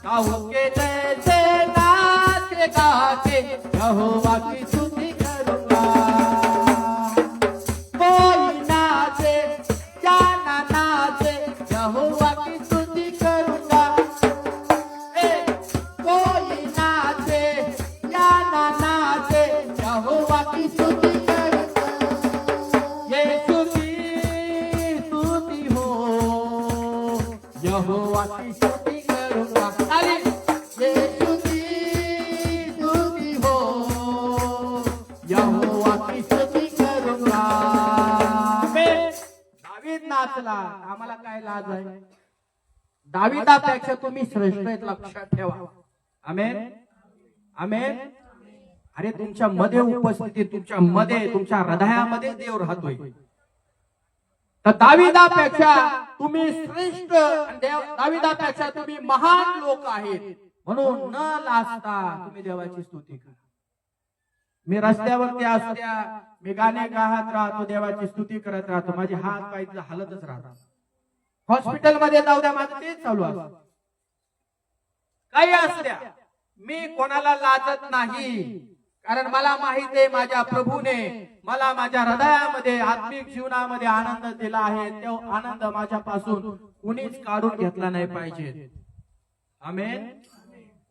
दाऊद के जैसे नाच के गा के यहोवा की स्तुति करूंगा. कोई नाचे या ना नाचे यहोवा की स्तुति करूंगा. कोई नाचे या ना नाचे यहोवा की स्तुति करूंगा. यीशु की स्तुति हो, यहोवा की स्तुति करूंगा. यीशु की स्तुति हो, यहोवा की स्तुति करूंगा. दावीद नाचला, आम्हाला काय लाज आहे? दावीदापेक्षा तुम्ही श्रेष्ठ आहेत, लक्षात ठेवा. आमेन. आमेन. अरे तुमच्या मध्ये उपस्थिती, तुमच्या मध्ये, तुमच्या हृदयामध्ये देव राहतोय. तर दावीदापेक्षा तुम्ही श्रेष्ठ, दावीदापेक्षा तुम्ही महान लोक आहेत. म्हणून न लाजता तुम्ही देवाची स्तुती करा. मी रस्त्यावरती असू द्या, मी गाणे गात राहतो, देवाची स्तुती करत राहतो, माझे हात पाय हलतच राहतात. हॉस्पिटलमध्ये जाऊ द्या, माझं तेच चालू असतं. काही असू द्या, मी कोणाला लाजत नाही. कारण मला माहित आहे माझ्या प्रभूने मला माझ्या हृदयामध्ये आत्मिक जीवनामध्ये आनंद दिला आहे. तो आनंद माझ्यापासून कुणीच काढून घेतला नाही पाहिजे. आमेन.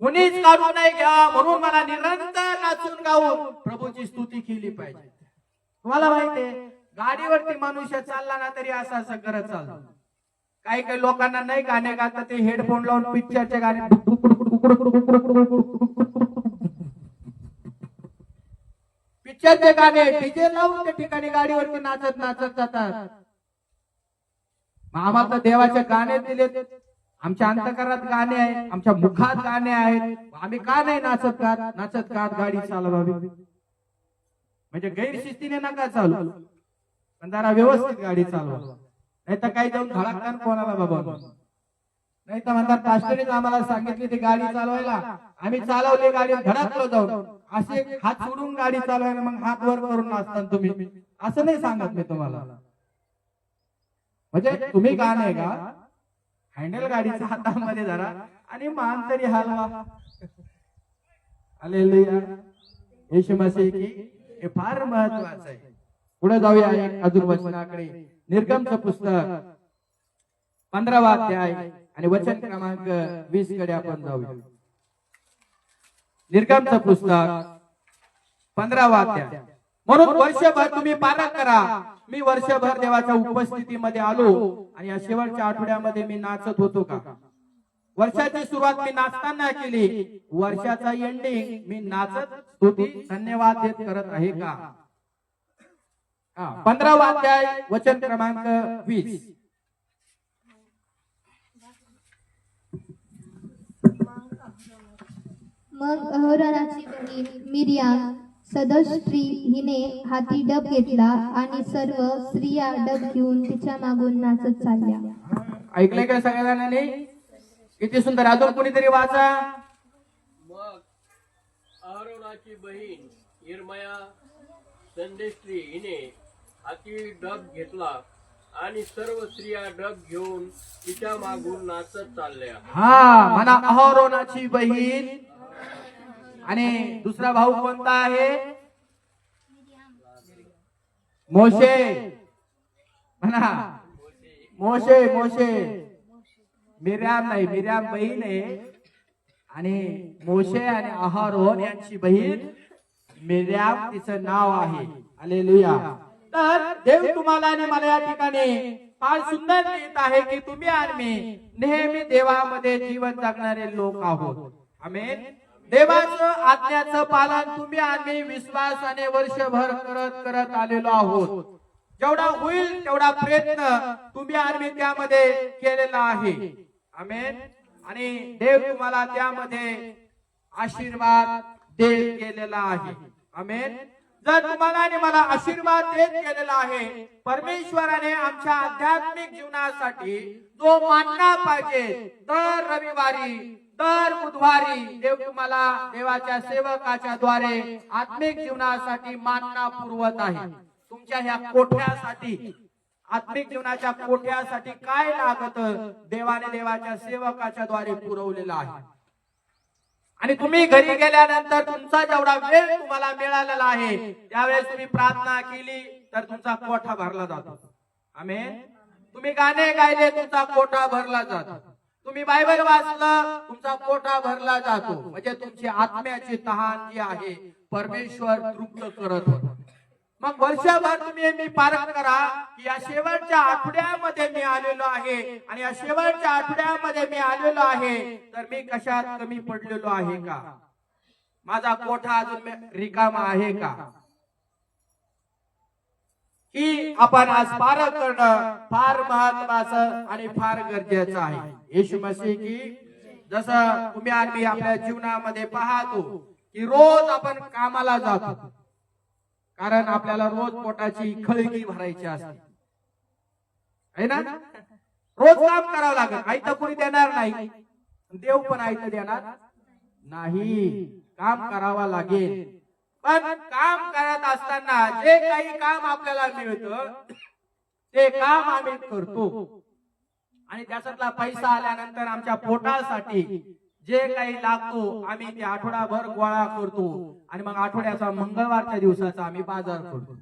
कुणीच काढून नाही घ्या, म्हणून मला निरंतर नाचून गाऊन प्रभूची स्तुती केली पाहिजे. तुम्हाला माहितीये गाडीवरती मनुष्य चालला ना तरी असं असं करत चालतो. काही काही लोकांना नाही गाणे गातात, ते हेडफोन लावून पिक्चरचे गाणे पिक्चरचे गाणे डीजे लावून त्या ठिकाणी गाडीवरती नाचत नाचत जातात. आम्हाला देवाचे गाणे दिले, आमच्या अंतकरणात गाणे आहेत, आमच्या मुखात गाणे आहेत, आम्ही का नाही नाचत गात गाडी चालवावी? म्हणजे गैरशिस्तीने नका चालू, पण जरा व्यवस्थित गाडी चालवा. नाही तर काही जाऊन धडकताना कोणाला बाबा, नाही तर म्हणतात पास्टरने आम्हाला सांगितली ती गाडी चालवायला, आम्ही चालवली गाडी, धडकलो जाऊन. असे हात सोडून गाडी चालवायला, मग हात वर करून नाचता तुम्ही, असं नाही सांगत मी तुम्हाला. म्हणजे तुम्ही गाणे गा, हँडल गाडीच्या हातामध्ये धरा आणि मान तरी हलवा. हालेलुया, येशू मसीह की हे फार महत्वाचं आहे. पुढे जाऊया अजून वचनाकडे. निर्गमचं पुस्तक 15वा अध्याय आणि वचन क्रमांक 20 कडे आपण जाऊया. निर्गमचं पुस्तक 15वा अध्याय. म्हणून वर्षभर तुम्ही पालन करा. मी वर्षभर देवाच्या उपस्थितीमध्ये आलो आणि या शेवटच्या आठवड्यामध्ये मी नाचत होतो का? वर्षाची सुरुवात मी नाचताना केली, वर्षाचा एंडिंग मी नाचत स्तुती धन्यवाद देत करत आहे का? 15वा अध्याय वचन क्रमांक 20. मग अहरोनाची बहीण मिरियाम सदस्त्री हिने हाती डब घेतला आणि सर्व स्त्रिया डब घेऊन तिच्या मागून नाचत चालल्या. ऐकलंय का सगळ्यांनी? किती सुंदर. अजून कोणीतरी वाचा. मग अहरोनाची बहीण यिर्मया संदेष्ट्री हिने हाती डब घेतला आणि सर्व स्त्रिया डब घेऊन तिच्या मागून नाचत चालल्या. हा, म्हणा अहरोनाची बहीण. आणि दुसरा भाऊ कोणता आहे? मोशे. म्हणा मोशे. मिर्याम नाही, मिर्याम बहीण आहे. आणि मोशे आणि अहरोन यांची बहीण मिर्याम तिचं नाव आहे. हालेलुया. तर देव तुम्हाला आणि मला या ठिकाणी फार सुंदर लिहित आहे की तुम्ही आणि मी नेहमी देवामध्ये जीवन जगणारे लोक आहोत. आमेन. देवाचं आज्ञाचं पालन तुम्ही आणि विश्वासाने वर्षभर करत आलेलो आहोत. जेवढा होईल तेवढा प्रयत्न तुम्ही आणि त्यामध्ये केलेला आहे. आमेन. आणि देव तुम्हाला त्यामध्ये आशीर्वाद देत गेलेला आहे. आमेन. जर तुम्हाला आणि मला आशीर्वाद देत गेलेला आहे, परमेश्वराने आमच्या आध्यात्मिक जीवनासाठी जो मानना पाहिजे, दर रविवारी दर बुधवारी देव तुम्हाला देवाच्या सेवकाच्या द्वारे आत्मिक जीवनासाठी मानना पुरवत आहे. तुमच्या ह्या कोठ्यासाठी, आत्मिक जीवनाच्या कोठ्यासाठी काय लागत देवाने देवाच्या सेवकाच्या द्वारे पुरवलेला आहे. आणि तुम्ही घरी गेल्यानंतर तुमचा जेवढा वेळ तुम्हाला मिळालेला आहे त्यावेळेस तुम्ही प्रार्थना केली तर तुमचा कोठा भरला जातो. आमेन. तुम्ही गाणे गायले तुमचा कोठा भरला जातो. तुम्ही बायबल वाचलं तुमचा कोठा भरला जातो. म्हणजे तुमची आत्म्याची तहान जी आहे परमेश्वर तृप्त करत होता. मग वर्षभर तुम्ही मी पालन करा की या शेवटच्या आठवड्यामध्ये मी आलेलो आहे आणि या शेवटच्या आठवड्यामध्ये मी आलेलो आहे तर मी कशात कमी पडलेलो आहे का? माझा कोठा अजून रिकामा आहे का? की आपण आज पार करणं फार महत्वाचं आणि फार गरजेचं आहे. येशू मसीह की. जसं तुम्ही आणि आपल्या जीवनामध्ये पाहतो की रोज आपण कामाला जातो, कारण आपल्याला रोज पोटाची खळगी भरायची असते, है ना? रोज काम करावं लागत. आई तर कोणी देणार नाही, देव पण आई तर देणार नाही. काम करावं लागेल. पण काम करत असताना जे काही काम आपल्याला मिळतं ते काम आम्ही करतो आणि त्याच्यातला पैसा आल्यानंतर आमच्या पोटासाठी जे काही लागतो आम्ही ते आठवडाभर गोळा करतो आणि मग आठवड्याचा मंगळवारच्या दिवसाचा आम्ही बाजार करतो.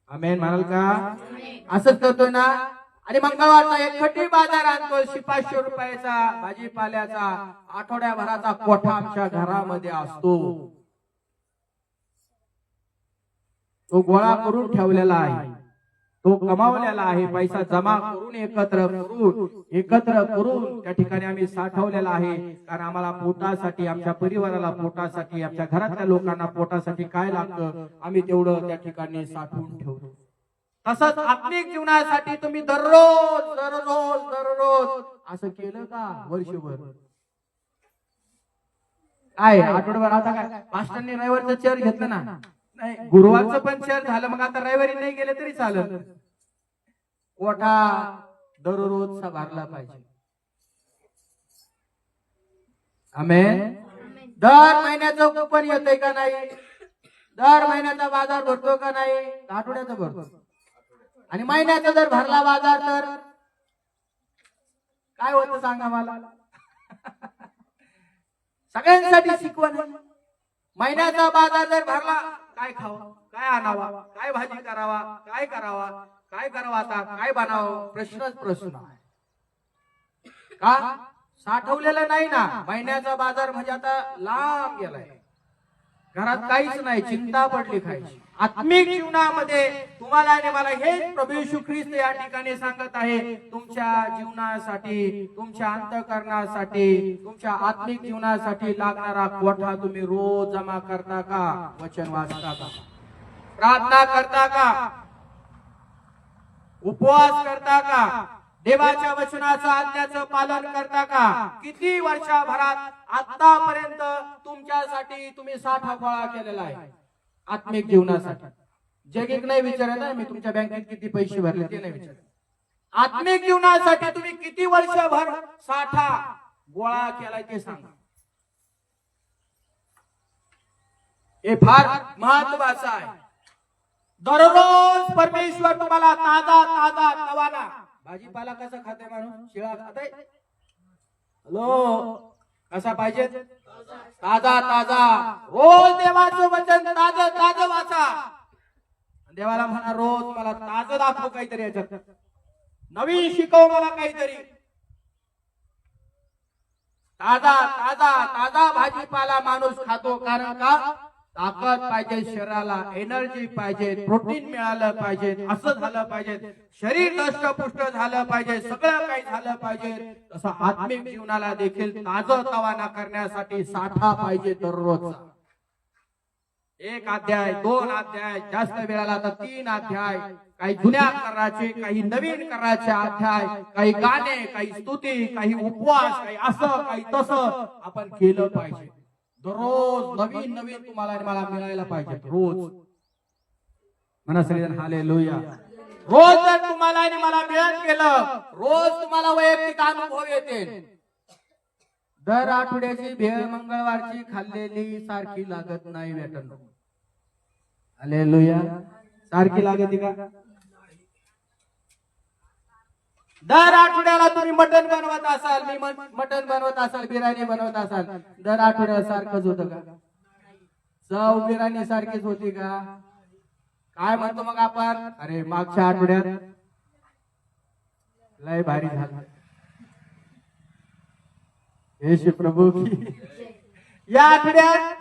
आमेन म्हणाल का? असंच करतोय ना. आणि मंगळवारचा एक खटी बाजार आणतो 500 रुपयाचा भाजीपाल्याचा. आठवड्याभराचा कोठा आमच्या घरामध्ये असतो. तो गोळा करून ठेवलेला आहे, तो कमावलेला आहे. पैसा जमा करून एकत्र करून त्या ठिकाणी आम्ही साठवलेला आहे. कारण आम्हाला पोटासाठी, आमच्या परिवाराला पोटासाठी, आमच्या घरातल्या लोकांना पोटासाठी काय लागतं आम्ही तेवढं त्या ठिकाणी साठवून ठेवतो. तसंच आत्मिक जीवनासाठी तुम्ही दररोज असं केलं का वर्षभर? काय आठवड्याभर आता काय मास्टरने रविवारचं चेअर घेतलं ना, नाही गुरुवारचं पण चेअर झालं, मग आता रविवारी नाही गेले तरी चालत. कोठा दररोजचा भरला पाहिजे. आमेन. दर महिन्याचं कुपन येतंय का नाही? दर महिन्याचा बाजार भरतो का नाही? आठवड्याचा भरतो. आणि महिन्याचा जर भरला बाजार तर काय होतं सांगा मला? सगळ्यांसाठी शिकवण आहे. महिन्याचा बाजार जर भरला, काय खावा, काय आणावा, काय भाजी करावा, काय करावा, काय करावा, आता काय बनावं, प्रश्नच प्रश्न आहे. का साठवलेलं नाही ना? महिन्याचा बाजार म्हणजे आता लांब गेलाय, घरात काहीच नाही, चिंता पडली खायची. आत्मिक जीवनामध्ये तुम्हाला आणि मला हेच प्रभू येशू ख्रिस्त या ठिकाणी सांगत आहे. तुमच्या जीवनासाठी, तुमच्या अंतःकरणासाठी, तुमच्या आत्मिक जीवनासाठी लागणारा कोठा तुम्ही रोज जमा करता का? वचन वाचता का? प्रार्थना करता का? उपवास करता का? देवाच्या वचनाचं आज्ञाचं पालन करता का? किती वर्षभरात आतापर्यंत तुमच्यासाठी तुम्ही साठा गोळा केलेला आहे आत्मिक जीवनासाठी? जगिक नाही विचारायला मी तुमच्या बँकेत किती पैसे भरले ते नाही विचार. आत्मिक जीवनासाठी तुम्ही किती वर्षभर साठा गोळा केलाय ते सांगा. हे फार महत्वाचं आहे. दररोज परमेश्वर तुम्हाला ताजा ताजा तवाना. भाजीपाला कसा खाते माणूस? शिळा खाते? हॅलो, कसा पाहिजे? ताजा ताजा. रोज देवाचं वचन ताजं ताजं वाचा. देवाला म्हणा रोज मला ताजं दाखव काहीतरी, याच्यात नवीन शिकव मला काहीतरी. ताजा ताजा ताजा भाजीपाला माणूस खातो. कारण का? ताकद पाहिजे शरीराला, एनर्जी पाहिजे, प्रोटीन मिळालं पाहिजे, असं झालं पाहिजे, शरीर दष्टपुष्ट झालं पाहिजे, सगळं काही झालं पाहिजे. तसं आत्मिक जीवनाला देखील ताजं तवाना करण्यासाठी साठा पाहिजे दररोजचा. 1 अध्याय, 2 अध्याय, जास्त वेळाला तर 3 अध्याय, काही जुन्या कराचे, काही नवीन कराचे अध्याय, काही गाणे, काही स्तुती, काही उपवास, काही असं काही तसं आपण केलं पाहिजे. दररोज नवीन नवीन तुम्हाला आणि मला मिळायला पाहिजे. रोज म्हणा सगळेजण हालेलुया. रोज जर तुम्हाला आणि मला मिळत गेलं, रोज तुम्हाला वैयक्तिक अनुभव येतील. दर आठवड्याची भेळ मंगळवारची खाल्लेली सारखी लागत नाही बेटा. हालेलुया. सारखी लागते का? दर आठवड्याला तुम्ही मटण बनवत असाल, मी मटण बनवत असाल, बिर्याणी बनवत असाल, दर आठवड्याला सारखंच होतं का? चव बिर्याणी सारखीच होती का? काय म्हणतो मग आपण? अरे मागच्या आठवड्यात लय भारी झालं. येशू प्रभू या आठवड्यात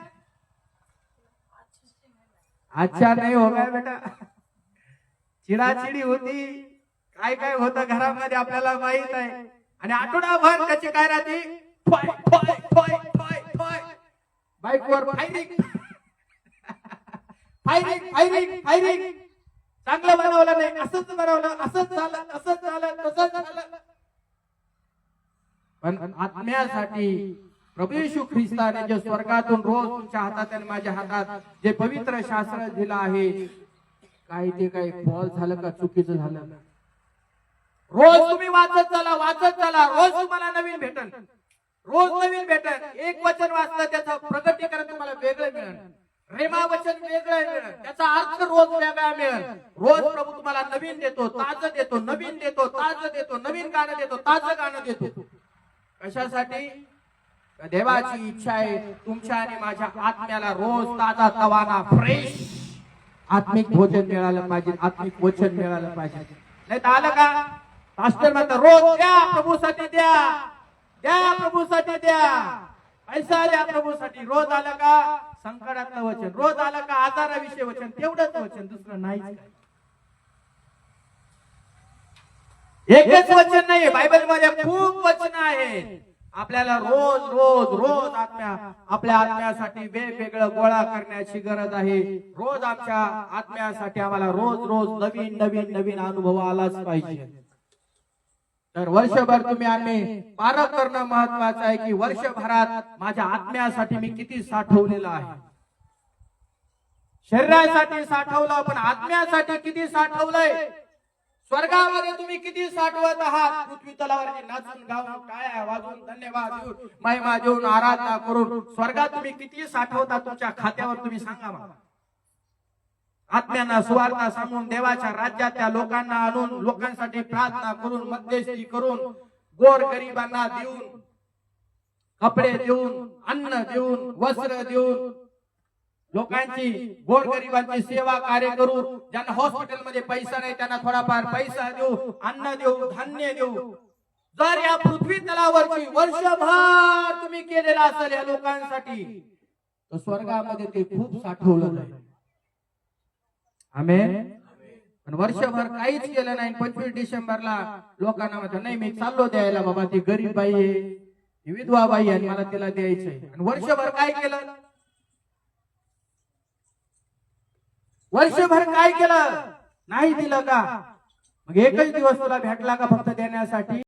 अच्छा नाही हो गया बेटा. चिडाचिडी होती, काय काय होतं घरामध्ये आपल्याला माहित आहे. आणि आठवडाभर त्याची काय राहते? बाईकवर फायरिंग फायरिंग फायरिंग फायरिंग. चांगलं बनवलं नाही, असंच बनवलं, असंच झालं, असंच झालं, तसंच झालं. पण आत्म्यासाठी प्रभू येशू ख्रिस्ताने जे स्वर्गातून रोज तुमच्या हातात आणि माझ्या हातात जे पवित्र शास्त्र दिलं आहे, काय ते काय फॉल झालं का चुकीचं झालं? रोज तुम्ही वाचत चला, वाचत चला. रोज तुम्हाला नवीन भेटन, रोज नवीन भेटन. एक वचन वाचलं त्याचं प्रगटीकरण तुम्हाला वेगळं मिळेल, रेमा वचन वेगळं मिळेल, त्याचा अर्थ रोज वेगळा मिळेल. रोज प्रभू तुम्हाला नवीन देतो, ताजं देतो, नवीन देतो, ताजं देतो, नवीन गाणं देतो, ताजं गाणं देतो. कशासाठी? देवाची इच्छा आहे तुमच्या आणि माझ्या आत्म्याला रोज ताजा तवाना फ्रेश आत्मिक भोजन मिळालं पाहिजे, आत्मिक वचन मिळालं पाहिजे. नाही तर आलं का पास्टर म्हणतात रोज द्या प्रभूसाठी, द्या द्या प्रभूसाठी, द्या पैसा द्या प्रभूसाठी. रोज आलं का संकटातलं वचन, रोज आलं का आजाराविषयी वचन, तेवढंच वचन, दुसरं नाही. एकच वचन नाही, बायबल मध्ये खूप वचन आहे. आपल्याला रोज रोज रोज आपल्या आत्म्यासाठी वेगवेगळं गोळा करण्याची गरज आहे. रोज आमच्या आत्म्यासाठी आम्हाला रोज रोज नवीन नवीन नवीन अनुभव आलाच पाहिजे. तर वर्षभर तुम्ही आम्ही पारख करणं महत्वाचं आहे की वर्षभरात माझ्या आत्म्यासाठी मी किती साठवलेलं आहे. शरीरासाठी साठवलं पण आत्म्यासाठी किती साठवलंय. स्वर्गामध्ये तुम्ही किती साठवत आहात. पृथ्वी तलावर नाचून गाऊन टाळ्या वाजवून धन्यवाद देऊन महिमा देऊन आराधना करून स्वर्गात तुम्ही किती साठवता तुमच्या खात्यावर तुम्ही सांगा मला. आत्म्यांना सुवार्ता सांगून देवाच्या राज्यात त्या लोकांना आणून लोकांसाठी प्रार्थना करून मध्यस्थी करून गोर गरिबांना देऊन कपडे देऊन अन्न देऊन वस्त्र देऊन लोकांची गोरगरिबांची सेवा कार्य करू. ज्यांना हॉस्पिटलमध्ये पैसा नाही त्यांना थोडाफार पैसा देऊ अन्न देऊ धान्य देऊ. जर या पृथ्वी तलावरची वर्षभर तुम्ही केलेला असेल या लोकांसाठी तर स्वर्गामध्ये ते खूप साठवलं जाईल. आमेन. पण वर्षभर काहीच केलं नाही 25 डिसेंबरला लोकांना म्हणतात नाही मी चाललो द्यायला बाबा ती गरीब बाई आहे ती विधवा बाई आहे मला तिला द्यायचंय. आणि वर्षभर काय केलं. वर्षभर काय केलं नाही दिलं का. मग एकच दिवस तुला भेटला का फक्त देण्यासाठी.